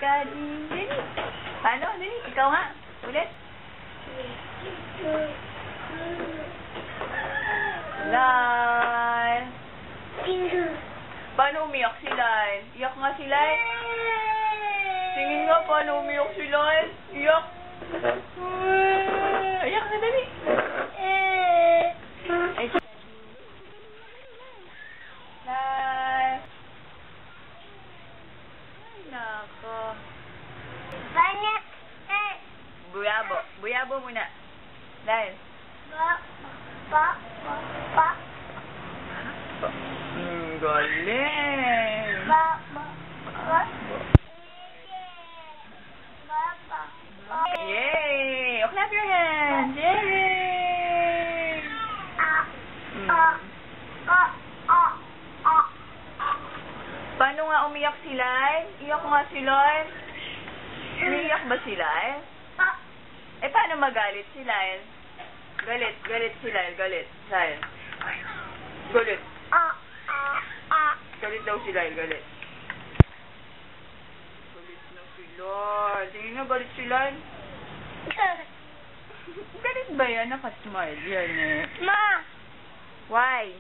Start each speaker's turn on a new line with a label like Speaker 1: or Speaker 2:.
Speaker 1: ka, Dini. Paano, Dini? Ikaw nga. Ulit. Lyle. Paano umiyak si Lyle? Iyak nga si Lyle. Tingin nga paano umiyak si Lyle. Iyak. Iyak na, Dini. Ay, Lyle. Ay, nako. Buyabo. Buyabo muna. Lyle. Galing. Yay! Oh, clap your hands. Yay! Paano nga umiyak si Lyle? Iyak nga si Lyle. Umiyak ba si Lyle? Eh, paano magalit si Lyle? Galit si Lyle, galit. Lyle. Galit. Galit daw si Lyle, galit. Galit na si Lyle. Tingin na, galit si Lyle. Galit ba yan? Nakasmile yan eh.
Speaker 2: Ma!
Speaker 1: Why?